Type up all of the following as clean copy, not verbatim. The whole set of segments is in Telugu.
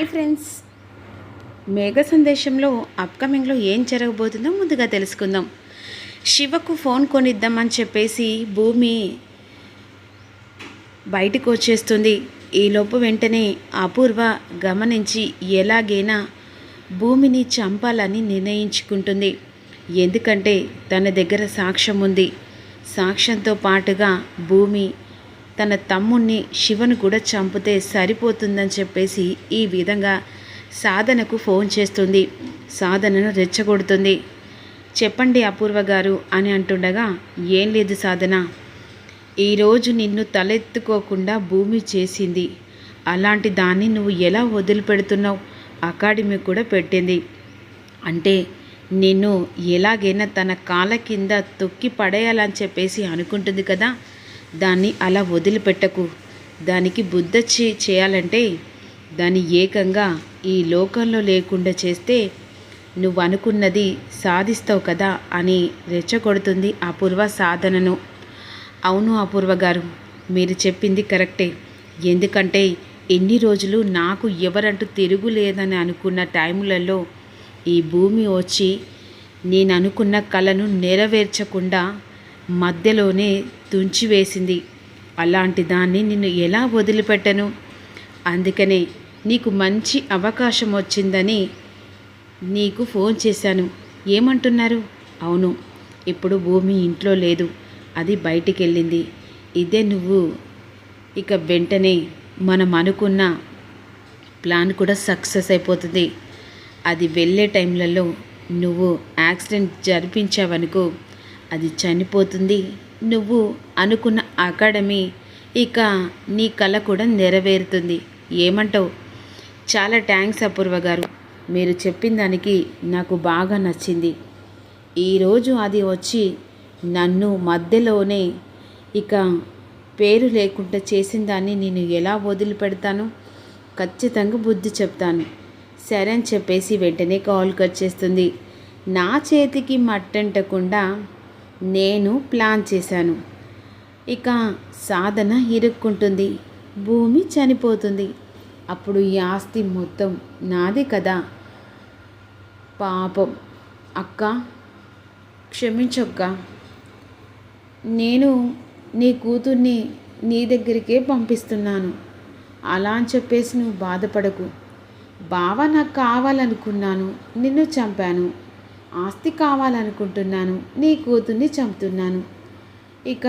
హాయ్ ఫ్రెండ్స్, మేఘ సందేశంలో అప్కమింగ్లో ఏం జరగబోతుందో ముందుగా తెలుసుకుందాం. శివకు ఫోన్ కొనిద్దామని చెప్పేసి భూమి బయటకు వచ్చేస్తుంది. ఈలోపు వెంటనే అపూర్వ గమనించి ఎలాగైనా భూమిని చంపాలని నిర్ణయించుకుంటుంది. ఎందుకంటే తన దగ్గర సాక్ష్యం ఉంది. సాక్ష్యంతో పాటుగా భూమి తన తమ్ముణ్ణి శివను కూడా చంపితే సరిపోతుందని చెప్పేసి ఈ విధంగా సాధనకు ఫోన్ చేస్తుంది. సాధనను రెచ్చగొడుతుంది. చెప్పండి అపూర్వ గారు అని అంటుండగా, ఏం లేదు సాధన, ఈరోజు నిన్ను తలెత్తుకోకుండా భూమి చేసింది. అలాంటి దాన్ని నువ్వు ఎలా వదిలిపెడుతున్నావు? అకాడమీ కూడా పెట్టింది అంటే నిన్ను ఎలాగైనా తన కాళ్ళ కింద తొక్కి పడేయాలని చెప్పేసి అనుకుంటుంది కదా. దాన్ని అలా వదిలిపెట్టకు. దానికి బుద్ధి చేయాలంటే దాన్ని ఏకంగా ఈ లోకంలో లేకుండా చేస్తే నువ్వు అనుకున్నది సాధిస్తావు కదా అని రెచ్చగొడుతుంది అపూర్వ సాధనను. అవును అపూర్వ గారు, మీరు చెప్పింది కరెక్టే. ఎందుకంటే ఎన్ని రోజులు నాకు ఎవరంటూ తిరుగులేదని అనుకున్న టైములలో ఈ భూమి వచ్చి నేను అనుకున్న కలను నెరవేర్చకుండా మధ్యలోనే తుంచివేసింది. అలాంటి దాన్ని నిన్ను ఎలా వదిలిపెట్టను? అందుకనే నీకు మంచి అవకాశం వచ్చిందని నీకు ఫోన్ చేశాను. ఏమంటున్నారు? అవును, ఇప్పుడు భూమి ఇంట్లో లేదు, అది బయటికి వెళ్ళింది. ఇదే నువ్వు ఇక వెంటనే మనం అనుకున్న ప్లాన్ కూడా సక్సెస్ అయిపోతుంది. అది వెళ్ళే టైంలలో నువ్వు యాక్సిడెంట్ జరిపించావనుకో, అది చనిపోతుంది. నువ్వు అనుకున్న అకాడమీ ఇక నీ కళ కూడా నెరవేరుతుంది. ఏమంటావు? చాలా థ్యాంక్స్ అపూర్వ గారు, మీరు చెప్పిన దానికి నాకు బాగా నచ్చింది. ఈరోజు అది వచ్చి నన్ను మధ్యలోనే ఇక పేరు లేకుండా చేసిన దాన్ని నేను ఎలా వదిలిపెడతాను? ఖచ్చితంగా బుద్ధి చెప్తాను. సరే అని చెప్పేసి వెంటనే కాల్ కట్ చేస్తుంది. నా చేతికి మట్టంటకుండా నేను ప్లాన్ చేశాను. ఇక సాధన ఇరుక్కుంటుంది. భూమి చనిపోతుంది. అప్పుడు ఈ ఆస్తి మొత్తం నాదే కదా. పాపం అక్క, క్షమించక్క. నేను నీ కూతుర్ని నీ దగ్గరికే పంపిస్తున్నాను. అలా అని చెప్పేసి నువ్వు బాధపడకు. బావ నాకు కావాలనుకున్నాను, నిన్ను చంపాను. ఆస్తి కావాలనుకుంటున్నాను, నీ కూతుర్ని చంపుతున్నాను. ఇక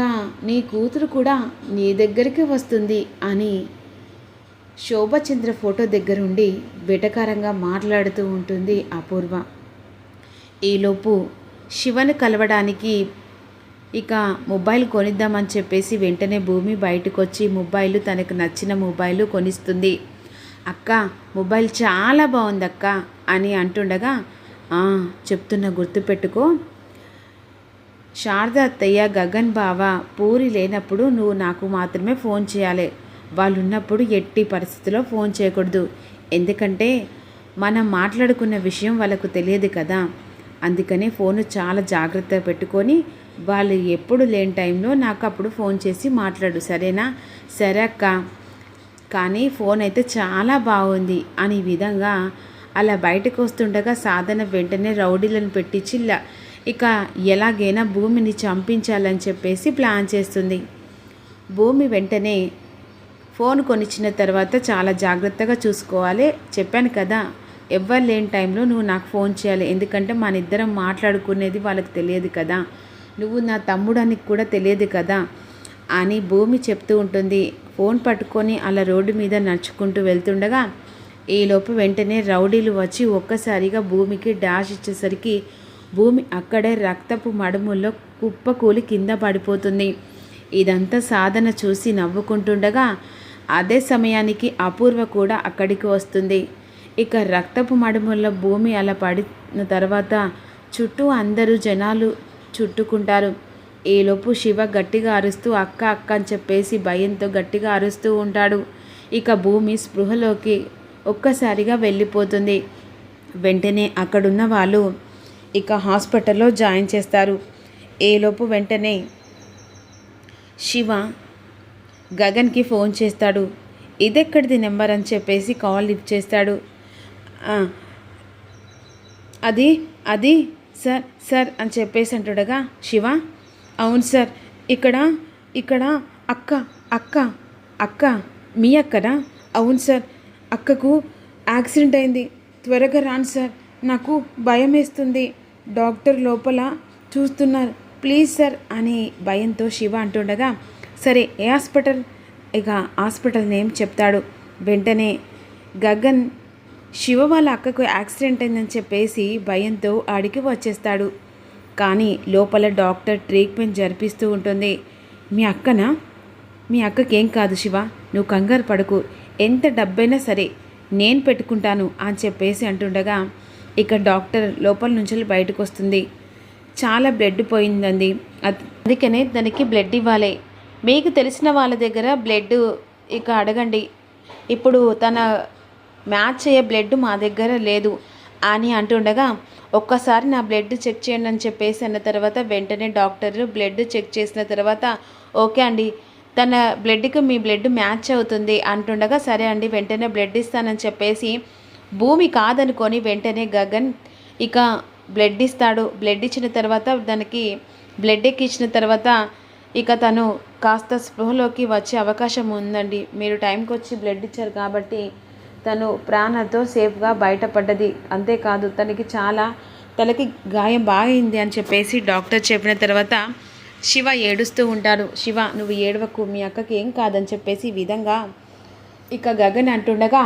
నీ కూతురు కూడా నీ దగ్గరికి వస్తుంది అని శోభచంద్ర ఫోటో దగ్గరుండి వెటకారంగా మాట్లాడుతూ ఉంటుంది అపూర్వ. ఈలోపు శివను కలవడానికి ఇక మొబైల్ కొనిద్దామని చెప్పేసి వెంటనే భూమి బయటకు వచ్చి మొబైల్, తనకు నచ్చిన మొబైల్ కొనిస్తుంది. అక్క, మొబైల్ చాలా బాగుంది అక్క అని అంటుండగా, చెప్తున్న గుర్తుపెట్టుకో, శారద అత్తయ్య, గగన్ బావ, పూరి లేనప్పుడు నువ్వు నాకు మాత్రమే ఫోన్ చేయాలి. వాళ్ళు ఉన్నప్పుడు ఎట్టి పరిస్థితుల్లో ఫోన్ చేయకూడదు. ఎందుకంటే మనం మాట్లాడుకున్న విషయం వాళ్ళకు తెలియదు కదా. అందుకనే ఫోను చాలా జాగ్రత్తగా పెట్టుకొని వాళ్ళు ఎప్పుడు లేని టైంలో నాకు అప్పుడు ఫోన్ చేసి మాట్లాడు, సరేనా? సరే అక్క, కానీ ఫోన్ అయితే చాలా బాగుంది అని విధంగా అలా బయటకు వస్తుండగా సాధన వెంటనే రౌడీలను పెట్టించి ఇక ఎలాగైనా భూమిని చంపించాలని చెప్పేసి ప్లాన్ చేస్తుంది. భూమి వెంటనే ఫోన్ కొనిచ్చిన తర్వాత చాలా జాగ్రత్తగా చూసుకోవాలి. చెప్పాను కదా, ఎవ్వరు లేని టైంలో నువ్వు నాకు ఫోన్ చేయాలి. ఎందుకంటే మన ఇద్దరం మాట్లాడుకునేది వాళ్ళకి తెలియదు కదా, నువ్వు నా తమ్ముడానికి కూడా తెలియదు కదా అని భూమి చెప్తూ ఉంటుంది. ఫోన్ పట్టుకొని అలా రోడ్డు మీద నడుచుకుంటూ వెళ్తుండగా ఈలోపు వెంటనే రౌడీలు వచ్చి ఒక్కసారిగా భూమికి డాష్ ఇచ్చేసరికి భూమి అక్కడే రక్తపు మడుముల్లో కుప్పకూలి కింద పడిపోతుంది. ఇదంతా సాధన చూసి నవ్వుకుంటుండగా అదే సమయానికి అపూర్వ కూడా అక్కడికి వస్తుంది. ఇక రక్తపు మడుముల్లో భూమి అలా పడిన తర్వాత చుట్టూ అందరూ జనాలు చుట్టుకుంటారు. ఈలోపు శివ గట్టిగా అరుస్తూ అక్క అక్క అని చెప్పేసి భయంతో గట్టిగా అరుస్తూ ఉంటాడు. ఇక భూమి స్పృహలోకి ఒక్కసారిగా వెళ్ళిపోతుంది. వెంటనే అక్కడున్న వాళ్ళు ఇక హాస్పిటల్లో జాయిన్ చేస్తారు. ఈలోపు వెంటనే శివ గగన్కి ఫోన్ చేస్తాడు. ఇదెక్కడిది నెంబర్ అని చెప్పేసి కాల్ లిఫ్ట్ చేస్తాడు. "ఆ, అది అది సార్ సార్ అని చెప్పేసి అంటుండగా, శివ, అవును సార్, ఇక్కడ ఇక్కడ అక్క అక్క అక్క మీ అక్కనా? అవును సార్, అక్కకు యాక్సిడెంట్ అయింది, త్వరగా రాను సార్, నాకు భయం వేస్తుంది, డాక్టర్ లోపల చూస్తున్నారు, ప్లీజ్ సార్ అని భయంతో శివ అంటుండగా, సరే ఏ హాస్పిటల్? ఇక హాస్పిటల్ నేమ్ చెప్తాడు. వెంటనే గగన్ శివ వాళ్ళ అక్కకు యాక్సిడెంట్ అయిందని చెప్పేసి భయంతో ఆడికి వచ్చేస్తాడు. కానీ లోపల డాక్టర్ ట్రీట్మెంట్ జరిపిస్తూ ఉంటుంది. మీ అక్కనా? మీ అక్కకేం కాదు శివ, నువ్వు కంగారు పడకు, ఎంత డబ్బైనా సరే నేను పెట్టుకుంటాను అని చెప్పేసి అంటుండగా ఇక డాక్టర్ లోపల నుంచి బయటకు వస్తుంది. చాలా బ్లడ్ పోయిందండి, అందుకనే దానికి బ్లడ్ ఇవ్వాలి, మీకు తెలిసిన వాళ్ళ దగ్గర బ్లడ్ ఇక అడగండి, ఇప్పుడు తన మ్యాచ్ అయ్యే బ్లడ్ మా దగ్గర లేదు అని అంటుండగా, ఒక్కసారి నా బ్లడ్ చెక్ చేయండి అని చెప్పేసి అన్న తర్వాత వెంటనే డాక్టర్ బ్లడ్ చెక్ చేసిన తర్వాత, ఓకే అండి, తన బ్లడ్కి మీ బ్లడ్ మ్యాచ్ అవుతుంది అంటుండగా, సరే అండి వెంటనే బ్లడ్ ఇస్తానని చెప్పేసి భూమి కాదనుకొని వెంటనే గగన్ ఇక బ్లడ్ ఇస్తాడు. బ్లడ్ ఇచ్చిన తర్వాత దానికి బ్లడ్ ఎక్కించిన తర్వాత ఇక తను కాస్త స్పృహలోకి వచ్చే అవకాశం ఉందండి, మీరు టైంకి వచ్చి బ్లడ్ ఇచ్చారు కాబట్టి తను ప్రాణంతో సేఫ్గా బయటపడ్డది, అంతేకాదు తనకి చాలా తలకి గాయం బాగైంది అని చెప్పేసి డాక్టర్ చెప్పిన తర్వాత శివ ఏడుస్తూ ఉంటాడు. శివ, నువ్వు ఏడవకు, మీ అక్కకి ఏం కాదని చెప్పేసి ఈ విధంగా ఇక గగన్ అంటుండగా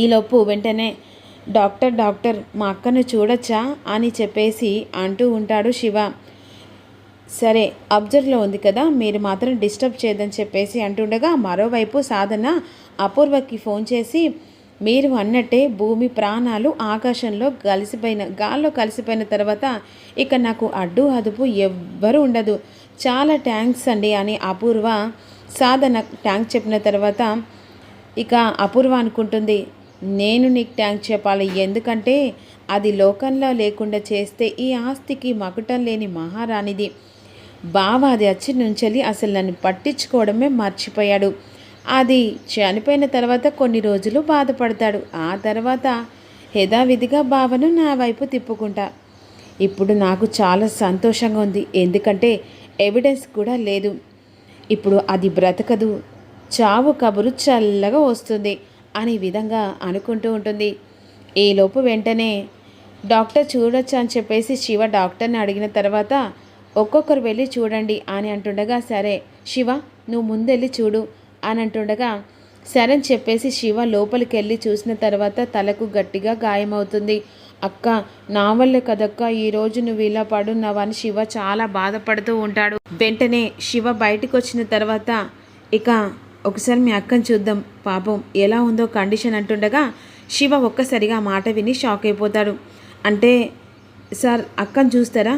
ఈలోపు వెంటనే డాక్టర్ మా అక్కను చూడొచ్చా అని చెప్పేసి అంటూ ఉంటాడు శివ. సరే, అబ్జర్వ్లో ఉంది కదా, మీరు మాత్రం డిస్టర్బ్ చేయదని చెప్పేసి అంటుండగా మరోవైపు సాధన అపూర్వకి ఫోన్ చేసి, మీరు అన్నట్టే భూమి ప్రాణాలు ఆకాశంలో గాల్లో కలిసిపోయిన తర్వాత ఇక నాకు అడ్డు అదుపు ఎవ్వరూ ఉండదు, చాలా థ్యాంక్స్ అండి అని అపూర్వ సాధన థ్యాంక్స్ చెప్పిన తర్వాత ఇక అపూర్వ అనుకుంటుంది, నేను నీకు థ్యాంక్స్ చెప్పాలి, ఎందుకంటే అది లోకంలో లేకుండా చేస్తే ఈ ఆస్తికి మకుటం లేని మహారాణిది. బావ అది వచ్చి నుంచెలి అసలు నన్ను పట్టించుకోవడమే మర్చిపోయాడు, అది చనిపోయిన తర్వాత కొన్ని రోజులు బాధపడతాడు, ఆ తర్వాత యథావిధిగా బావను నా వైపు తిప్పుకుంటా. ఇప్పుడు నాకు చాలా సంతోషంగా ఉంది, ఎందుకంటే ఎవిడెన్స్ కూడా లేదు, ఇప్పుడు అది బ్రతకదు, చావు కబురు చల్లగా వస్తుంది అనే విధంగా అనుకుంటూ ఉంటుంది. ఈలోపు వెంటనే డాక్టర్ చూడొచ్చు అని చెప్పేసి శివ డాక్టర్ని అడిగిన తర్వాత ఒక్కొక్కరు వెళ్ళి చూడండి అని అంటుండగా, సరే శివ నువ్వు ముందెళ్ళి చూడు అని అంటుండగా సరే అని చెప్పేసి శివ లోపలికి వెళ్ళి చూసిన తర్వాత తలకు గట్టిగా గాయమవుతుంది. అక్క, నా వల్లే కదక్క ఈరోజు నువ్వు ఇలా పడున్నావని శివ చాలా బాధపడుతూ ఉంటాడు. వెంటనే శివ బయటకు వచ్చిన తర్వాత ఇక ఒకసారి మీ అక్కని చూద్దాం, పాపం ఎలా ఉందో కండిషన్ అంటుండగా శివ ఒక్కసారిగా మాట విని షాక్ అయిపోతాడు. అంటే సార్ అక్కని చూస్తారా?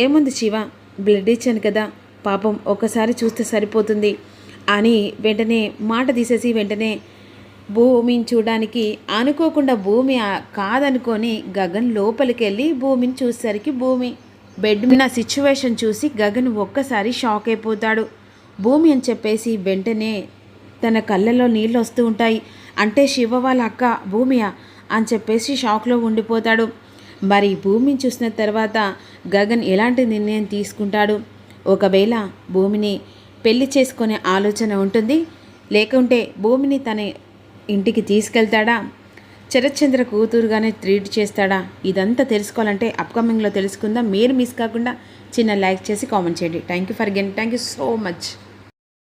ఏముంది శివ, బ్లడ్ ఇచ్చాను కదా, పాపం ఒక్కసారి చూస్తే సరిపోతుంది అని వెంటనే మాట తీసేసి వెంటనే భూమిని చూడడానికి అనుకోకుండా భూమి కాదనుకొని గగన్ లోపలికి వెళ్ళి భూమిని చూసేసరికి భూమి బెడ్ మీద సిచ్యువేషన్ చూసి గగన్ ఒక్కసారి షాక్ అయిపోతాడు. భూమి అని చెప్పేసి వెంటనే తన కళ్ళలో నీళ్ళు వస్తూ ఉంటాయి. అంటే శివ వాళ్ళ అక్క భూమియా అని చెప్పేసి షాక్లో ఉండిపోతాడు. మరి భూమిని చూసిన తర్వాత గగన్ ఎలాంటి నిర్ణయం తీసుకుంటాడు? ఒకవేళ భూమిని పెళ్లి చేసుకునే ఆలోచన ఉంటుంది, లేకుంటే భూమిని తన ఇంటికి తీసుకెళ్తాడా, శరత్చంద్ర కూతురుగానే ట్రీట్ చేస్తాడా? ఇదంతా తెలుసుకోవాలంటే అప్కమింగ్లో తెలుసుకుందాం. మీరు మిస్ కాకుండా చిన్న లైక్ చేసి కామెంట్ చేయండి. Thank you for again, thank you so much.